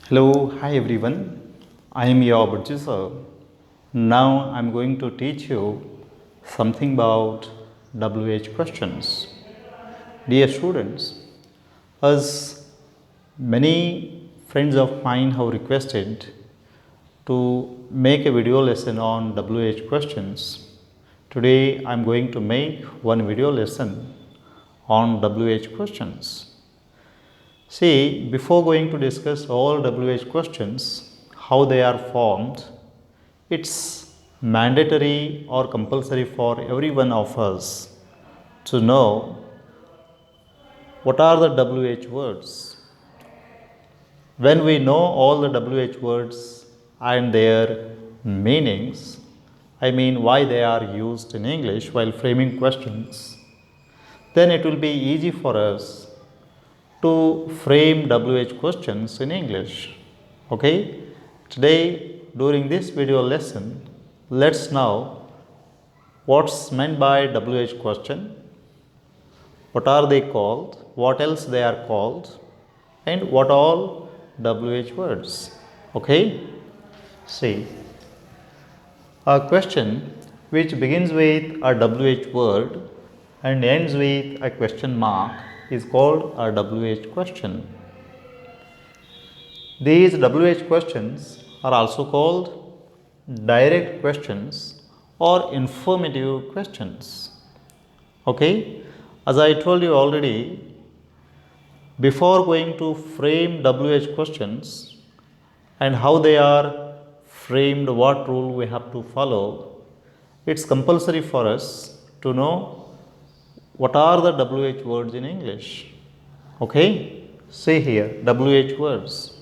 Hello, hi everyone. I am your producer. Now I'm going to teach you something about WH questions. Dear students, as many friends of mine have requested to make a video lesson on WH questions, today I'm going to make one video lesson on WH questions. See, before going to discuss all WH questions, how they are formed, it's mandatory or compulsory for every one of us to know what are the WH words. When we know all the WH words and their meanings, I mean why they are used in English while framing questions, then it will be easy for us to frame WH questions in English. Okay, today during this video lesson, let's know what's meant by WH question, what are they called, what else they are called, and what all WH words. Okay, see, a question which begins with a WH word and ends with a question mark is called a WH question. These WH questions are also called direct questions or informative questions. Okay, as I told you already, before going to frame WH questions and how they are framed, what rule we have to follow, it's compulsory for us to know what are the WH words in English. Okay, see here WH words.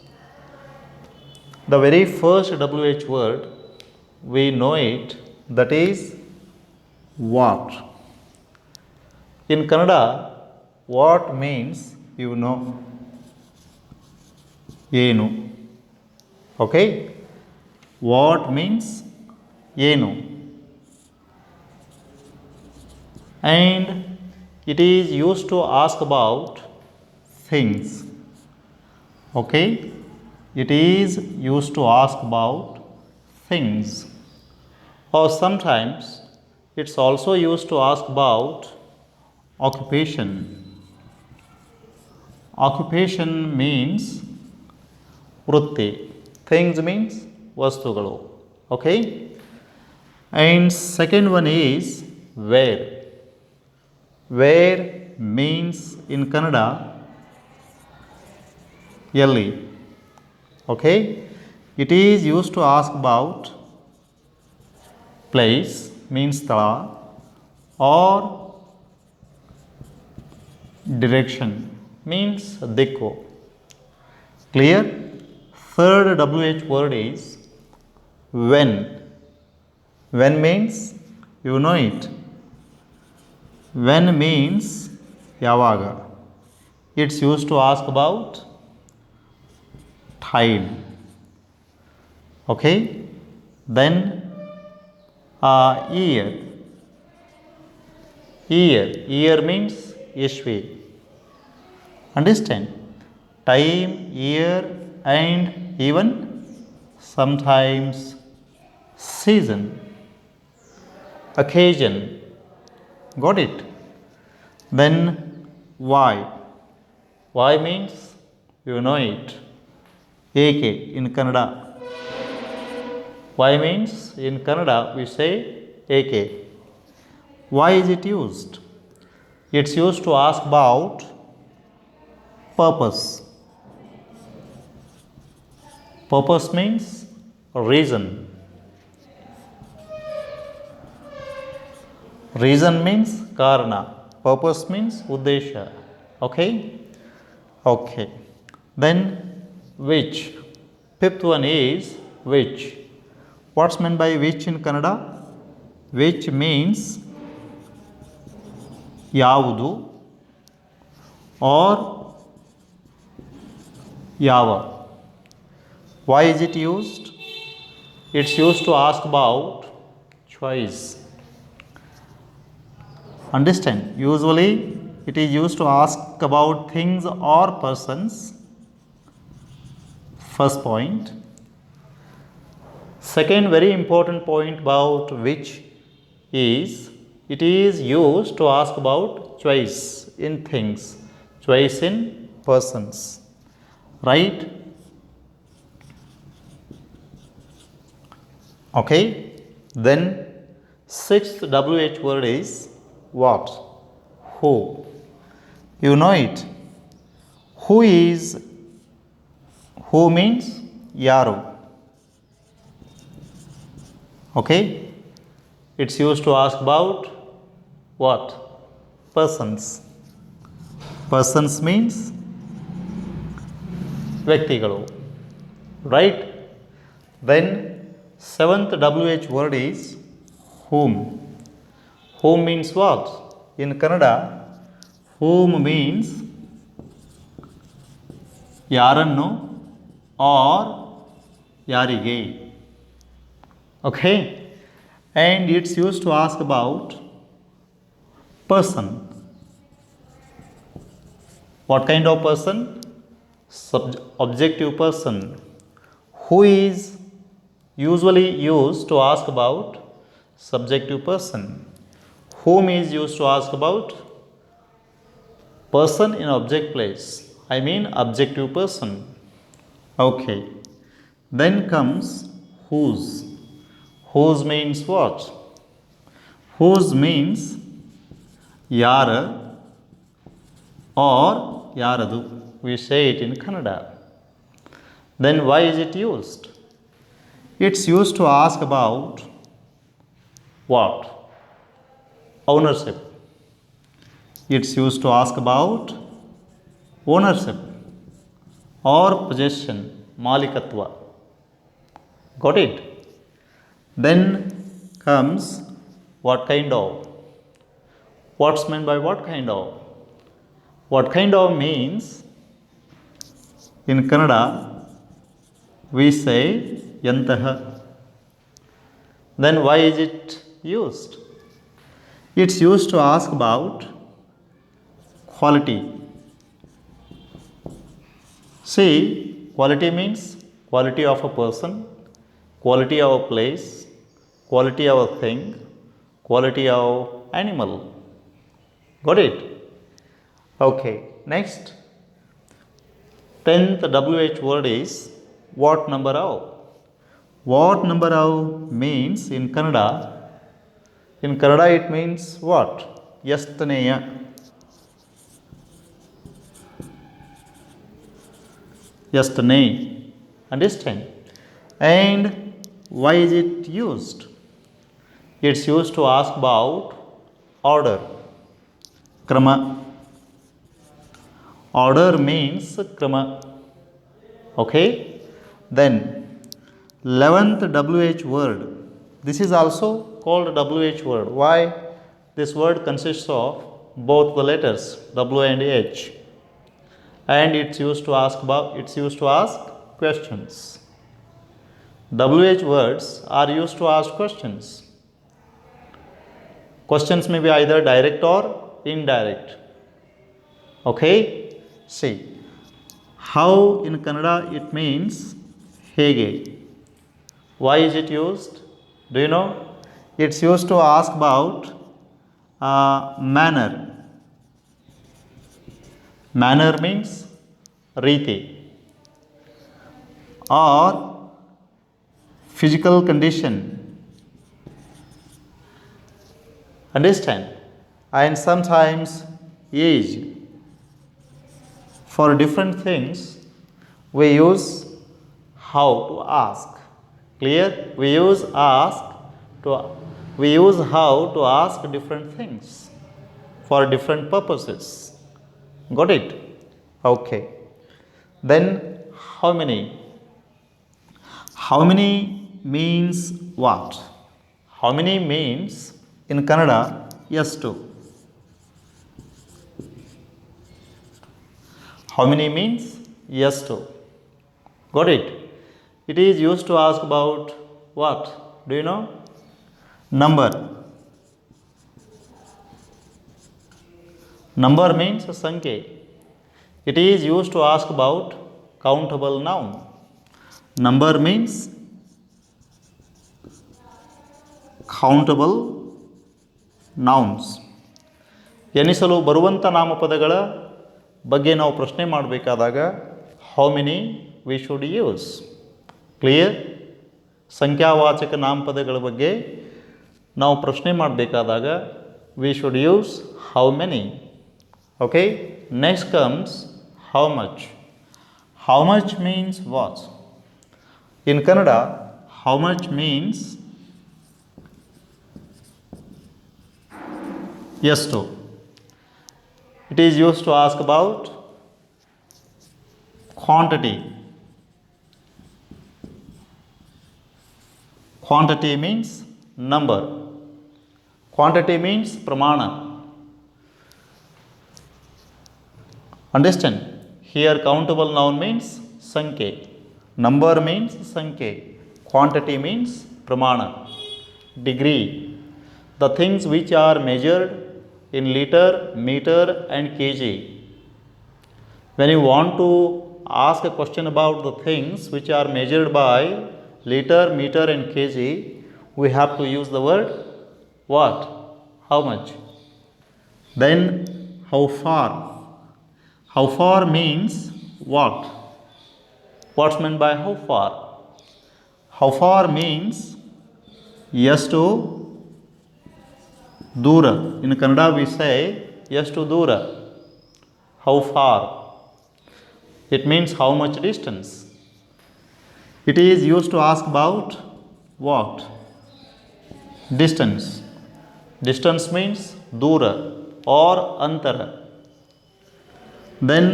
The very first WH word, we know it, that is what. In Kannada, what means you know. Yenu. Okay? What means yenu. And it is used to ask about things. Okay? It is used to ask about things. Or sometimes it's also used to ask about occupation. Occupation means ವೃತ್ತಿ. Things means ವಸ್ತುಗಳು. Okay? And second one is where. Where means in Kannada ಎಲ್ಲಿ. Okay? It is used to ask about place means ಸ್ಥಳ or direction means ದಿಕ್ಕು. Clear? Third WH word is when. When means you know it. When means ಯಾವಾಗ. It's used to ask about time. Okay? Then year. Year means Ishvi. Understand? Time, year, and even sometimes season, occasion. Got it? Then why. Why means you know it. Eke in Kannada. Why means in Kannada we say eke. Why is it used? It's used to ask about purpose. Purpose means reason. Reason means karana. Purpose means uddesha. Okay? Okay. Then which. Fifth one is which. What's meant by which in Kannada? Which means ಯಾವುದು or ಯಾವ. Why is it used? It's used to ask about choice. Understand? Usually it is used to ask about things or persons First point. Second very important point about which is it is used to ask about choice in things, choice in persons, right? Okay, then sixth WH word is what? Who. You know it. Who is, who means yaru. Okay, it's used to ask about what? Persons. Persons means ವ್ಯಕ್ತಿಗಳು, right? Then seventh WH word is whom. Whom means what? In Kannada, whom means ಯಾರನ್ನು or ಯಾರಿಗೆ. Okay, and it's used to ask about person. What kind of person? Objective person. Who is usually used to ask about subjective person. Whom is used to ask about person in object place. I mean objective person. Okay, then comes whose. Whose means what? Whose means yara or yaradu. We say it in Kannada. Then why is it used? It's used to ask about what? Ownership. It's used to ask about ownership or possession, malikatva. Got it? Then comes what kind of. What's meant by what kind of? What kind of means in Kannada we say yantaha. Then why is it used? It's used to ask about quality. See, quality means quality of a person, quality of a place, quality of a thing, quality of animal. Got it? Okay, next 10th WH word is what number of. What number of means in Kannada. In Kannada it means what? Yastaneya. Yastane. Understand? And why is it used? It's used to ask about order. Krama. Order means krama. Okay, then 11th WH word. This is also called WH word. Why? This word consists of both the letters W and H, and it's used to ask questions. WH words are used to ask questions. Questions may be either direct or indirect. Okay, see. How in Kannada it means hege. Why is it used? Do you know? It's used to ask about manner. Manner means riti or physical condition. Understand? And sometimes age. For different things we use how to ask. Clear? We use how to ask different things for different purposes. Got it? Okay. Then how many? How many means what? How many means in Kannada yes to. How many means yes to. Got it? It is used to ask about what? Do you know? Number. Number means sankhya. It is used to ask about countable noun. Number means countable nouns. ಎನಿಸಲು ಬರುವಂಥ ನಾಮಪದಗಳ ಬಗ್ಗೆ ನಾವು ಪ್ರಶ್ನೆ ಮಾಡಬೇಕಾದಾಗ how many we should use. Clear? ಸಂಖ್ಯಾವಾಚಕ ನಾಮಪದಗಳ ಬಗ್ಗೆ ನಾವು ಪ್ರಶ್ನೆ ಮಾಡಬೇಕಾದಾಗ we should use how many. Okay, next comes how much. How much means what? In Kannada, how much means ಎಷ್ಟು. It is used to ask about quantity. Quantity means number. Quantity means pramana. Understand? Here countable noun means sankhya. Number means sankhya. Quantity means pramana. Degree. The things which are measured in liter, meter and kg. When you want to ask a question about the things which are measured by liter, meter and kg, we have to use the word what? How much. Then how far. How far means what? What's meant by how far? How far means ಎಷ್ಟು ದೂರ. In Kannada we say ಎಷ್ಟು ದೂರ. How far. It means how much distance. It is used to ask about what? Distance. Distance means ದೂರ or antara. Then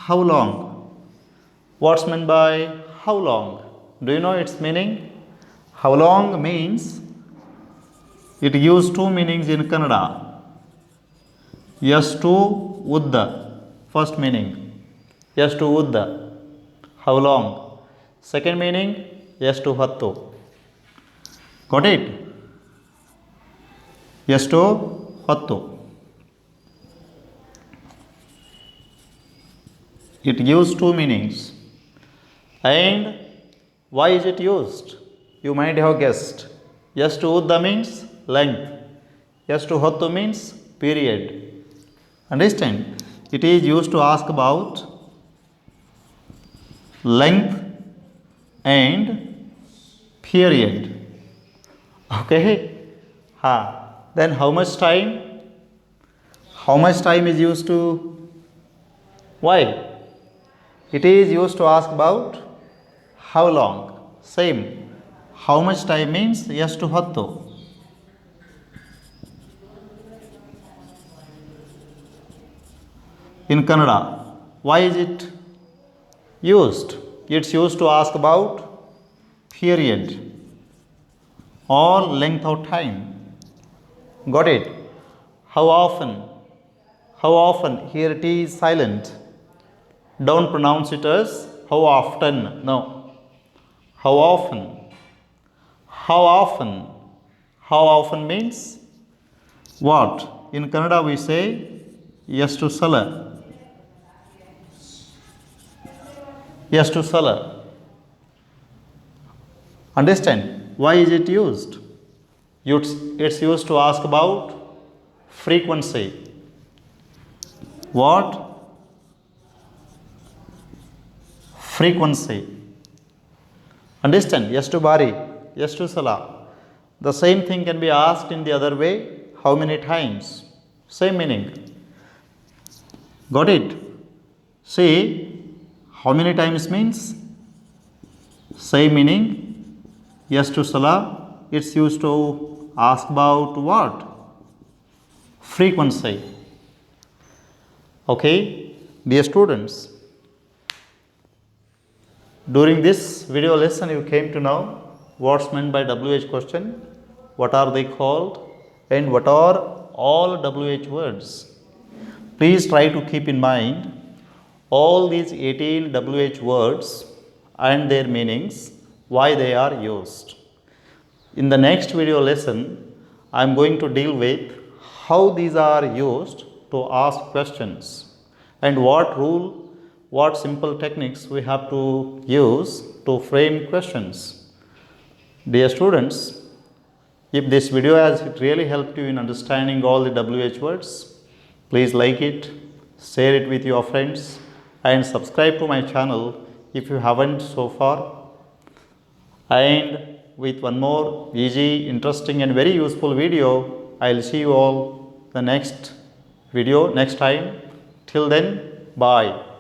how long. What's meant by how long? Do you know its meaning? How long means it gives two meanings in Kannada. ಎಷ್ಟು ಉದ್ದ, first meaning. ಎಷ್ಟು ಉದ್ದ, how long. Second meaning, ಎಷ್ಟು ಹೊತ್ತು. Got it? ಎಷ್ಟು ಹೊತ್ತು. It gives two meanings. And why is it used? You might have guessed. ಎಷ್ಟು ಉದ್ದ means length. ಎಷ್ಟು ಹೊತ್ತು means period. Understand? It is used to ask about length and period. Okay? Then how much time? How much time is used to? Why? It is used to ask about how long. Same. How much time means ಎಷ್ಟು ಹೊತ್ತು. In Kannada, why is it used? It's used to ask about period or length of time. Got it? How often? How often? Here it is silent. Don't pronounce it as how often. No. How often? How often? How often means what? In Kannada we say ಎಷ್ಟು ಸಲ. ಎಷ್ಟು ಸಲ. Understand? Why is it used? It's used to ask about frequency. What? Frequency. Understand? ಎಷ್ಟು ಬಾರಿ, ಎಷ್ಟು ಸಲ. The same thing can be asked in the other way. How many times? Same meaning. Got it? See, how many times means same meaning. ಎಷ್ಟು ಸಲ. It's used to ask about what? Frequency. Okay, dear students, during this video lesson you came to know what's meant by WH question, what are they called, and what are all WH words. Please try to keep in mind all these 18 WH words and their meanings, why they are used. In the next video lesson, I am going to deal with how these are used to ask questions and what rule, what simple techniques we have to use to frame questions. Dear students, if this video has really helped you in understanding all the WH words, please like it, share it with your friends, and subscribe to my channel if you haven't so far. And with one more easy, interesting, and very useful video, I'll see you all the next video next time. Till then, bye.